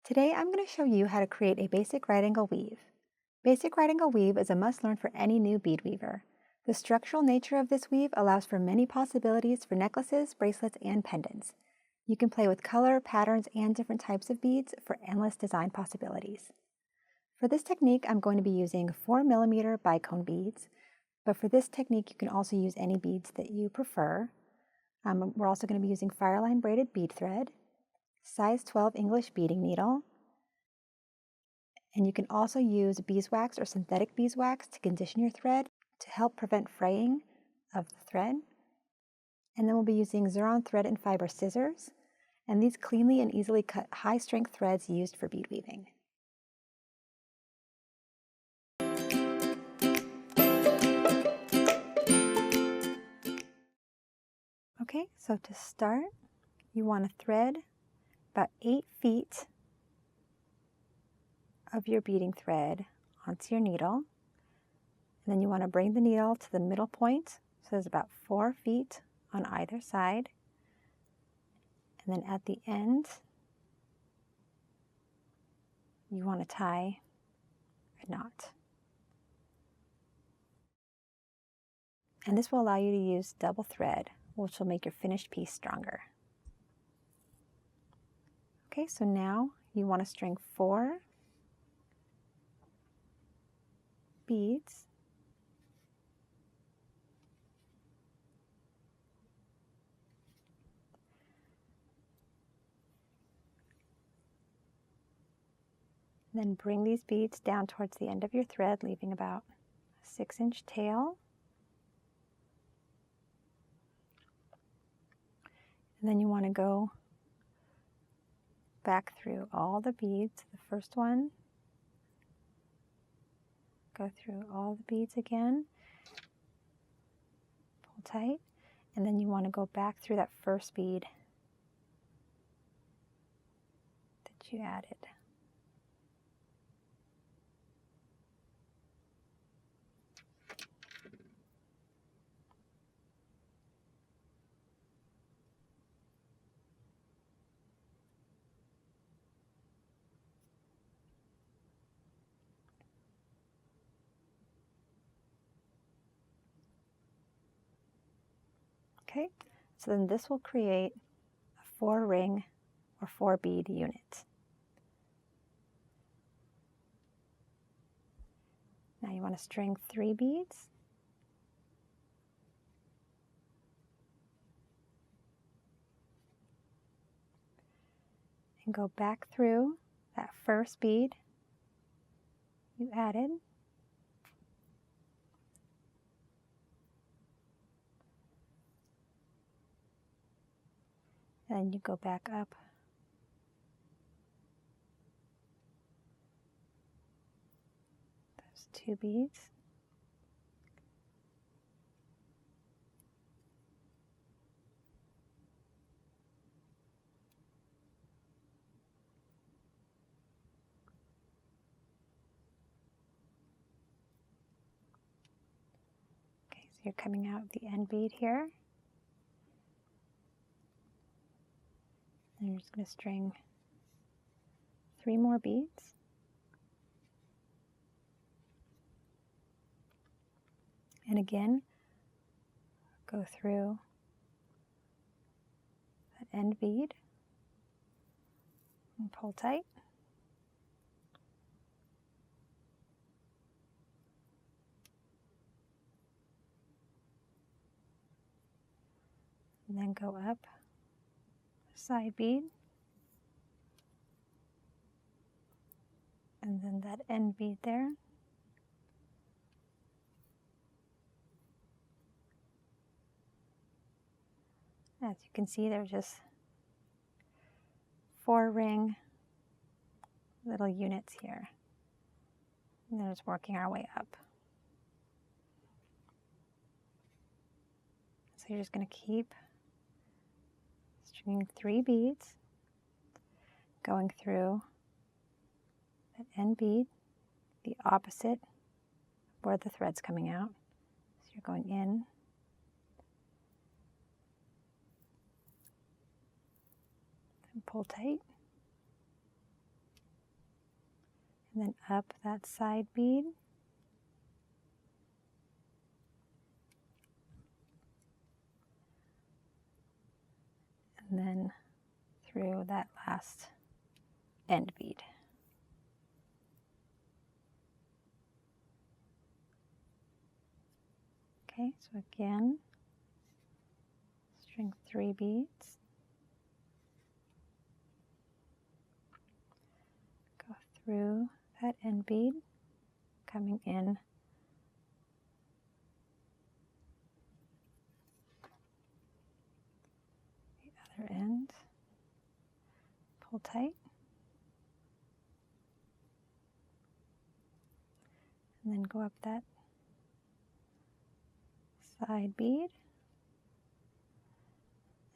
Today I'm going to show you how to create a basic right angle weave. Basic right angle weave is a must learn for any new bead weaver. The structural nature of this weave allows for many possibilities for necklaces, bracelets, and pendants. You can play with color, patterns, and different types of beads for endless design possibilities. For this technique, I'm going to be using 4mm bicone beads, but for this technique you can also use any beads that you prefer. We're also going to be using fireline braided bead thread, size 12 English beading needle, and you can also use beeswax or synthetic beeswax to condition your thread to help prevent fraying of the thread. And then we'll be using Xuron thread and fiber scissors, and these cleanly and easily cut high strength threads used for bead weaving. Okay, so to start, you want to thread about 8 feet of your beading thread onto your needle. And then you want to bring the needle to the middle point, so there's about 4 feet on either side. And then at the end, you want to tie a knot. And this will allow you to use double thread, which will make your finished piece stronger. Okay, so now you want to string 4 beads. Then bring these beads down towards the end of your thread, leaving about a 6-inch tail. And then you want to go back through all the beads. The first one, go through all the beads again, pull tight, and then you want to go back through that first bead that you added. Okay, so then this will create a 4-ring or 4-bead unit. Now you want to string 3 beads. And go back through that first bead you added. And then you go back up those 2 beads. Okay, so you're coming out of the end bead here. And you're just going to string 3 more beads. And again, go through that end bead and pull tight. And then go up a side bead. And then that end bead there. As you can see, there's just 4-ring little units here. And then just working our way up. So you're just going to keep stringing 3 beads, going through that end bead, the opposite where the thread's coming out. So you're going in, and pull tight, and then up that side bead. And then through that last end bead. Okay, so again, string 3 beads, go through that end bead, coming in the other end, pull tight, and then go up that side bead,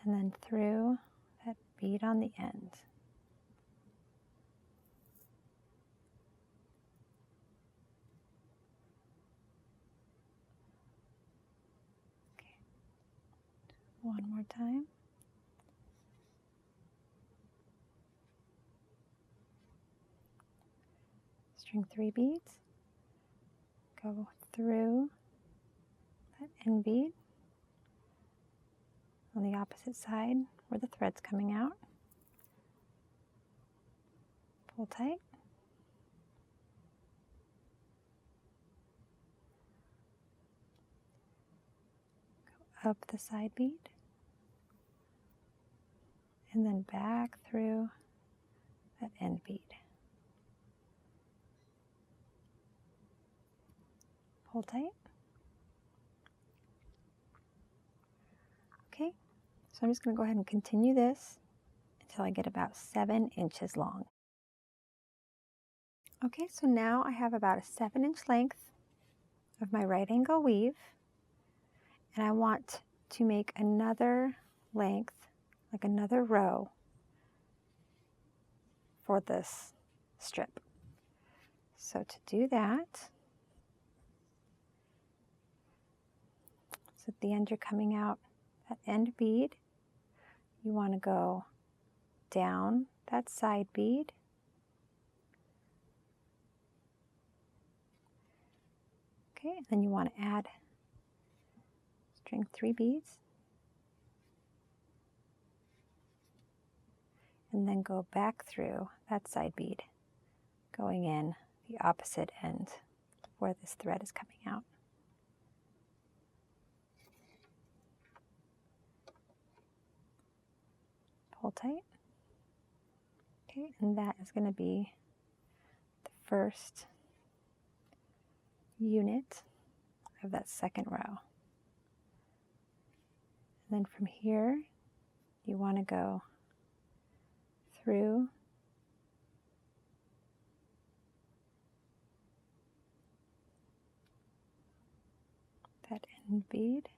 and then through that bead on the end. Okay. One more time. String 3 beads, go through that end bead on the opposite side where the thread's coming out, pull tight, go up the side bead, and then back through that end bead. Pull tight. Okay, so I'm just going to go ahead and continue this until I get about 7 inches long. Okay, so now I have about a 7-inch length of my right angle weave, and I want to make another length, like another row for this strip. So to do that, so at the end you're coming out that end bead, you want to go down that side bead, okay, and then you want to add string 3 beads, and then go back through that side bead, going in the opposite end where this thread is coming out. Pull tight. Okay, and that is going to be the first unit of that second row. And then from here, you want to go through that end bead,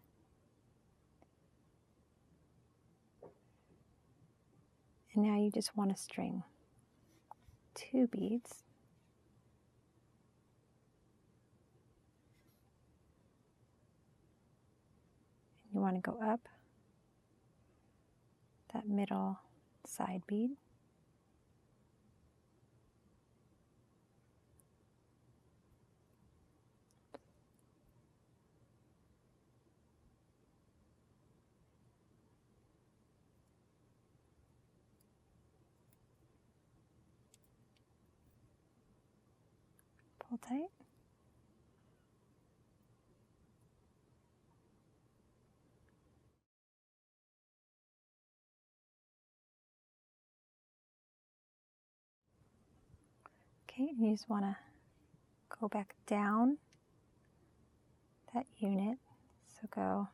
and now you just want to string 2 beads, and you want to go up that middle side bead, pull tight, okay, and you just want to go back down that unit, so go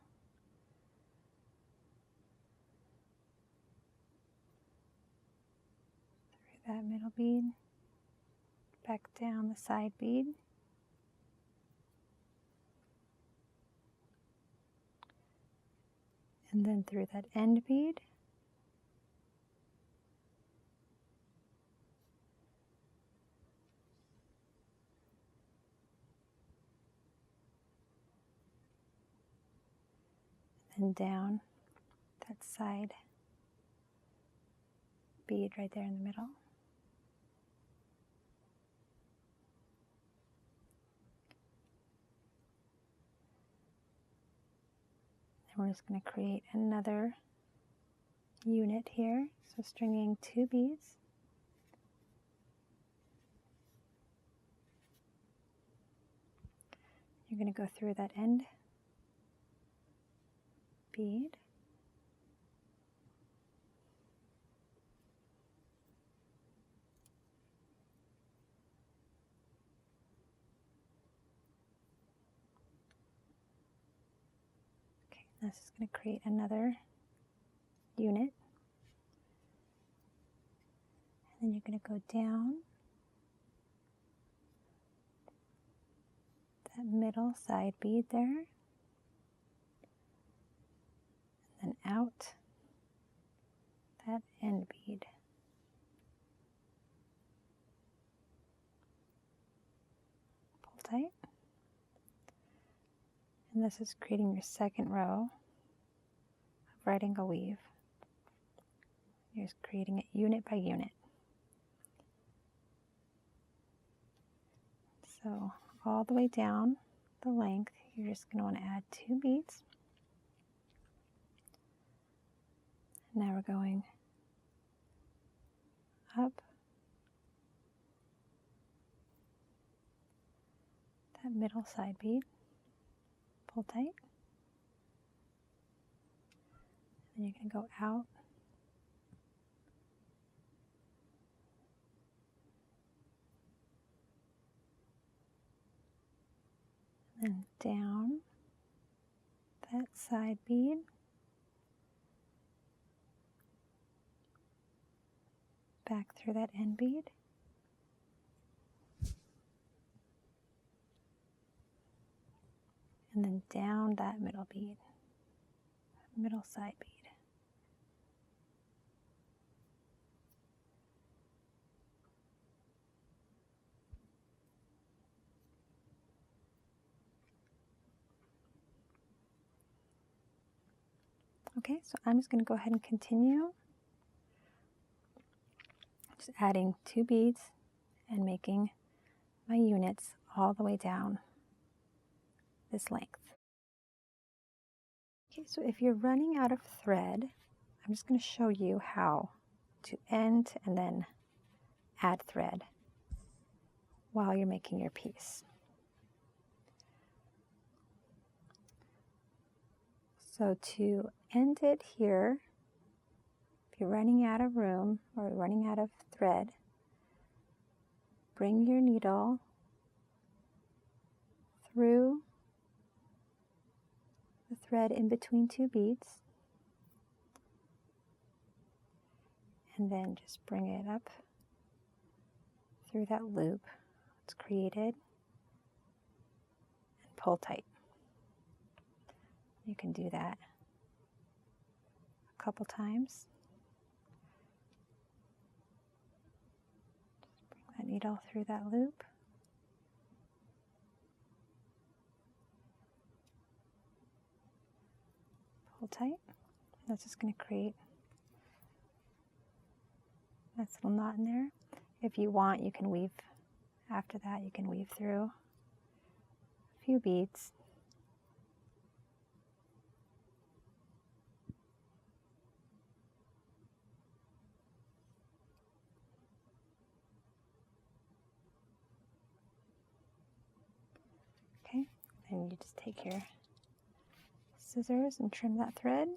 through that middle bead, back down the side bead, and then through that end bead, and down that side bead right there in the middle. we're just going to create another unit here. So stringing 2 beads. You're going to go through that end bead. Okay, this is going to create another unit. And then you're going to go down that middle side bead there, and then out that end bead. Pull tight. And this is creating your second row of right angle weave. You're just creating it unit by unit. So all the way down the length, you're just going to want to add 2 beads. Now we're going up that middle side bead, pull tight, and you're going to go out and down that side bead, back through that end bead, and then down that middle bead, middle side bead. Okay, so I'm just going to go ahead and continue, just adding 2 beads and making my units all the way down this length. Okay, so if you're running out of thread, I'm just going to show you how to end and then add thread while you're making your piece. So to end it here, if you're running out of room or running out of thread, bring your needle through the thread in between 2 beads, and then just bring it up through that loop it's created and pull tight. You can do that a couple times. Just bring that needle through that loop. Pull tight. That's just going to create a nice little knot in there. If you want, you can weave after that. You can weave through a few beads. Okay, then you just take your scissors and trim that thread.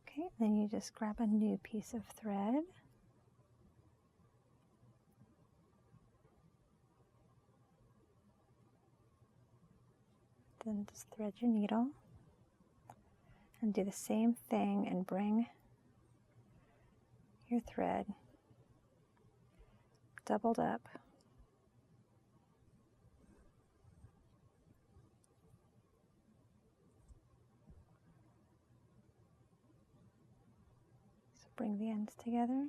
Okay, then you just grab a new piece of thread. Then just thread your needle and do the same thing and bring your thread doubled up. So bring the ends together.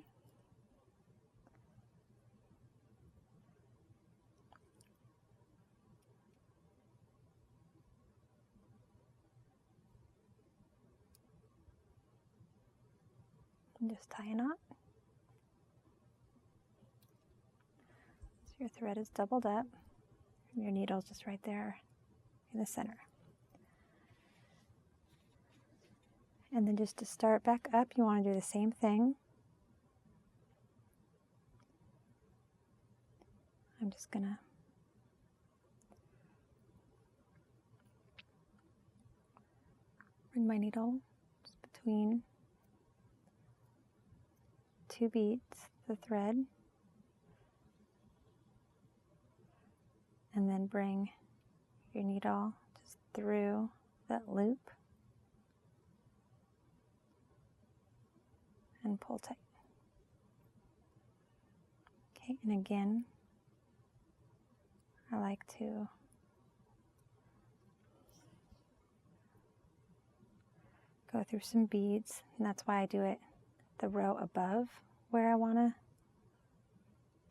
And just tie a knot. Your thread is doubled up, and your needle's just right there in the center. And then just to start back up, you want to do the same thing. I'm just going to bring my needle just between two beads, the thread, and then bring your needle just through that loop and pull tight. Okay, and again, I like to go through some beads, and that's why I do it the row above where I want to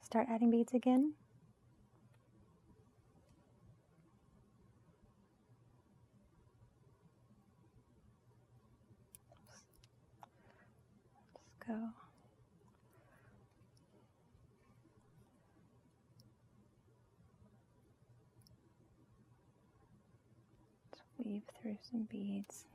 start adding beads again. Just go. Just weave through some beads.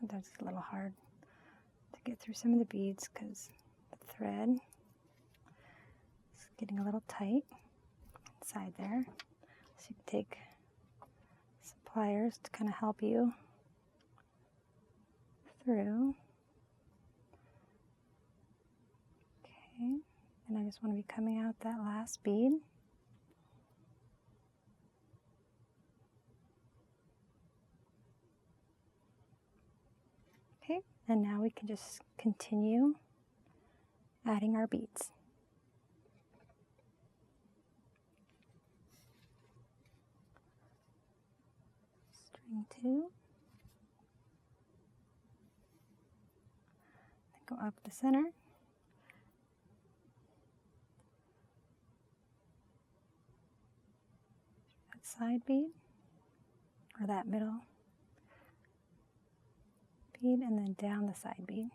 Sometimes it's a little hard to get through some of the beads because the thread is getting a little tight inside there. So you can take some pliers to kind of help you through. Okay, and I just want to be coming out that last bead. Okay, and now we can just continue adding our beads. String 2. Then go up the center. That side bead, or that middle bead, and then down the side bead.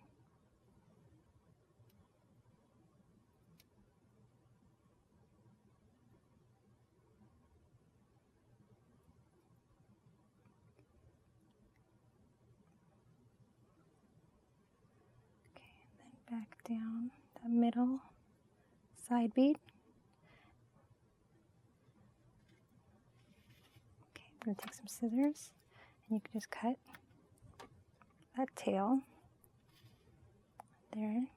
Okay, and then back down the middle side bead. Okay, I'm going to take some scissors, and you can just cut that tail there. You're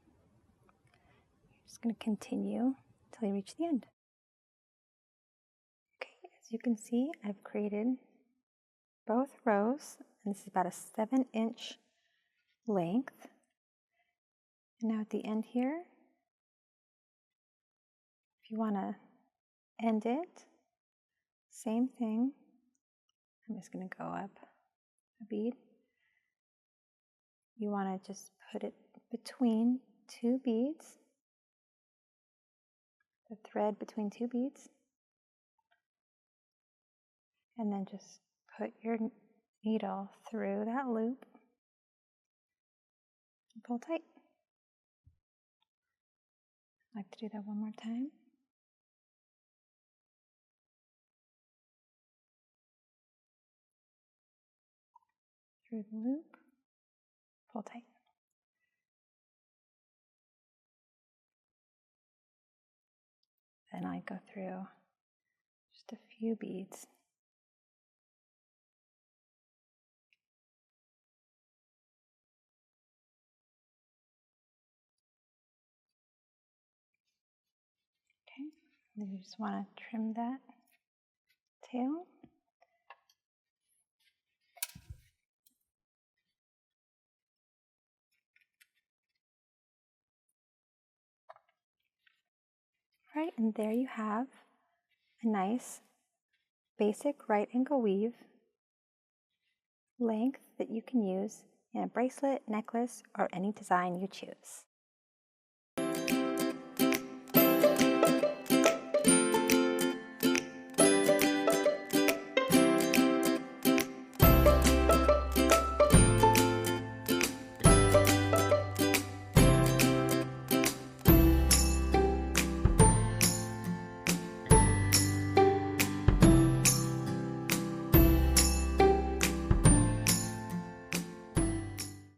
just going to continue until you reach the end. Okay, as you can see, I've created both rows, and this is about a 7-inch length. And now at the end here, if you want to end it, same thing. I'm just going to go up a bead. You want to just put it between two beads, the thread between two beads, and then just put your needle through that loop and pull tight. I'd like to do that one more time. Through the loop, pull tight. Then I go through just a few beads. Okay, and then you just want to trim that too. Right, and there you have a nice basic right angle weave length that you can use in a bracelet, necklace, or any design you choose.